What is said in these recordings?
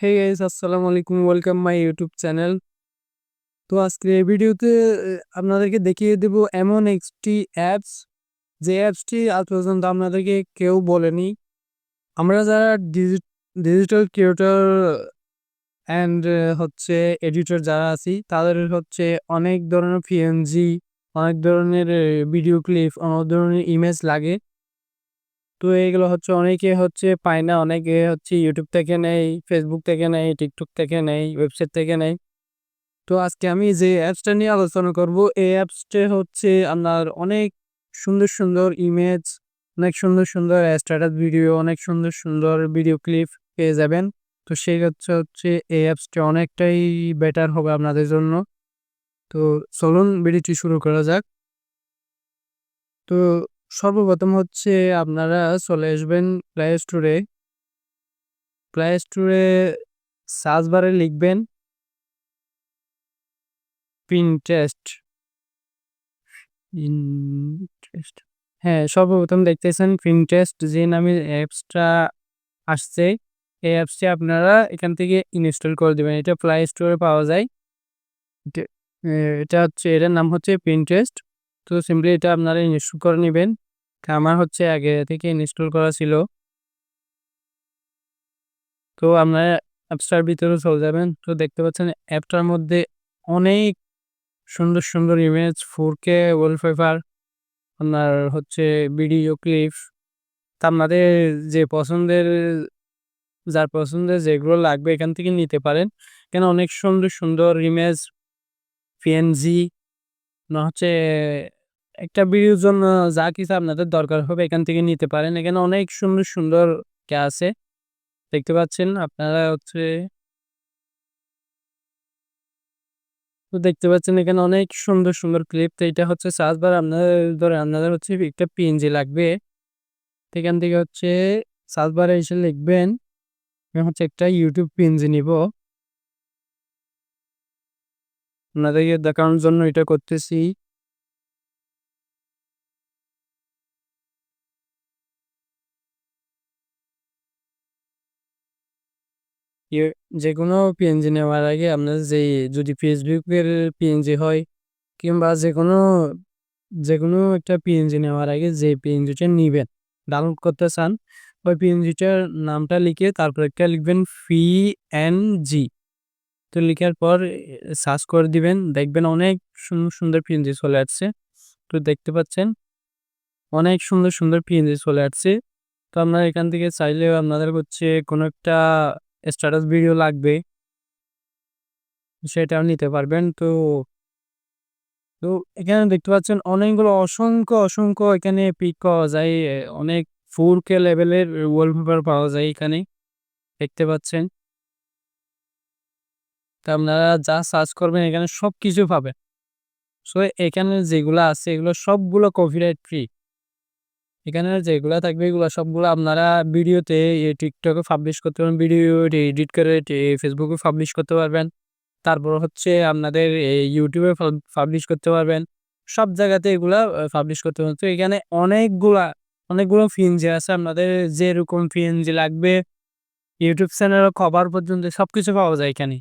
Hey guys, আসসালামু আলাইকুম, welcome my YouTube channel. তো আজকে এই ভিডিওতে আপনাদেরকে দেখিয়ে দেব এমন একটি অ্যাপস, যে অ্যাপসটি আজ পর্যন্ত আপনাদেরকে কেউ বলেনি। আমরা যারা ডিজিটাল ক্রিয়েটর অ্যান্ড হচ্ছে এডিটর যারা আছি, তাদের হচ্ছে অনেক ধরনের পিএনজি, অনেক ধরনের ভিডিও ক্লিপ, অনেক ধরনের ইমেজ লাগে। তো এগুলো হচ্ছে অনেকে হচ্ছে পায় না, অনেকে হচ্ছে ইউটিউব থেকে নেয়, ফেসবুক থেকে নেয়, টিকটক থেকে নেয়, ওয়েবসাইট থেকে নেয়। তো আজকে আমি যে অ্যাপসটা নিয়ে আলোচনা করব, এই অ্যাপসটা হচ্ছে আপনার অনেক সুন্দর সুন্দর ইমেজ, অনেক সুন্দর সুন্দর স্ট্যাটাস ভিডিও, অনেক সুন্দর সুন্দর ভিডিও ক্লিপ পেয়ে যাবেন। তো সেই হচ্ছে এই অ্যাপসটা অনেকটাই বেটার হবে আপনাদের জন্য। তো চলুন ভিডিওটি শুরু করা যাক। তো সর্বপ্রথম হচ্ছে আপনারা চলে আসবেন প্লে স্টোরে। প্লে স্টোরে সার্চ বারে লিখবেন পিনটেস্ট। ইন্টারেস্ট, হ্যাঁ, সর্বপ্রথম দেখতেছেন Pinterest যে নামের অ্যাপসটা আসছে। এই অ্যাপসটি আপনারা এখান থেকে ইনস্টল করে দিবেন। এটা প্লে স্টোরে পাওয়া যায়। এটা এটা হচ্ছে, এটার নাম হচ্ছে Pinterest। তো সিম্পলি এটা আপনারা ইনস্টল করে নিবেন। আমার হচ্ছে আগে থেকে ইনস্টল করা ছিল। তো আপনারা অ্যাপসটার ভিতরে চলে যাবেন। তো দেখতে পাচ্ছেন অ্যাপটার মধ্যে অনেক সুন্দর সুন্দর ইমেজ, 4K ওয়ালপেপার, আপনার হচ্ছে ভিডিও ক্লিপ, তা আপনাদের যে পছন্দের, যার পছন্দের যেগুলো লাগবে এখান থেকে নিতে পারেন। এখানে অনেক সুন্দর সুন্দর ইমেজ, পিএনজি, না হচ্ছে একটা ভিডিওর জন্য যা কিছু আপনাদের দরকার হবে এখান থেকে নিতে পারেন। এখানে অনেক সুন্দর সুন্দর আছে, দেখতে পাচ্ছেন আপনারা হচ্ছে। তো দেখতে পাচ্ছেন এখানে অনেক সুন্দর সুন্দর ক্লিপ। তো এটা হচ্ছে সার্চ বার, আপনাদের হচ্ছে একটা পিএনজি লাগবে। তো এখান থেকে হচ্ছে সার্চ বারে এসে লিখবেন, আমি হচ্ছে একটা ইউটিউব পিএনজি নিব। আপনাদেরকে দেখানোর জন্য এটা করতেছি। ইয়ে, যেকোনো পিএনজি নেওয়ার আগে আপনার যদি ফেসবুকের পিএনজি হয়, কিংবা যেকোনো একটা পিএনজি নেওয়ার আগে যে পিএনজিটা নিবেন, ডাউনলোড করতে চান, ওই পিএনজিটার নামটা লিখে তারপর একটা লিখবেন পিএনজি। তো লিখার পর সার্চ করে দিবেন, দেখবেন অনেক সুন্দর সুন্দর পিএনজি চলে আসছে। তো দেখতে পাচ্ছেন অনেক সুন্দর সুন্দর পিএনজি চলে আসছে। তো আপনারা এখান থেকে চাইলেও আপনাদের হচ্ছে কোনো একটা স্ট্যাটাস ভিডিও লাগবে, সেটাও নিতে পারবেন। তো এখানে দেখতে পাচ্ছেন অনেকগুলো অসংখ্য অসংখ্য এখানে পিক পাওয়া যায়। অনেক 4K লেভেলের ওয়ালপেপার পাওয়া যায় এখানে, দেখতে পাচ্ছেন। তো আপনারা যা সার্চ করবেন এখানে সবকিছু পাবেন। সো এখানে যেগুলো আছে এগুলো সবগুলো কপিরাইট ফ্রি। এখানে যেগুলা থাকবে এগুলো সবগুলো আপনারা ভিডিওতে টিকটকে পাবলিশ করতে পারবেন, ভিডিও এডিট করে ফেসবুকে পাবলিশ করতে পারবেন। তারপর হচ্ছে আপনাদের ইউটিউবে পাবলিশ করতে পারবেন। সব জায়গাতে এগুলা পাবলিশ করতে পারবেন। তো এখানে অনেকগুলো পিএনজি আছে, আপনাদের যেরকম পিএনজি লাগবে ইউটিউব চ্যানেল কভার পর্যন্ত সবকিছু পাওয়া যায় এখানে।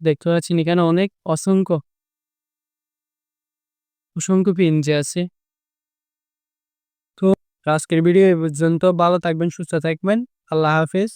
দেখতে পাচ্ছেন এখানে অনেক অসংখ্য পিএনজি আছে। তো আজকের ভিডিও এই পর্যন্ত। ভালো থাকবেন, সুস্থ থাকবেন। আল্লাহ হাফেজ।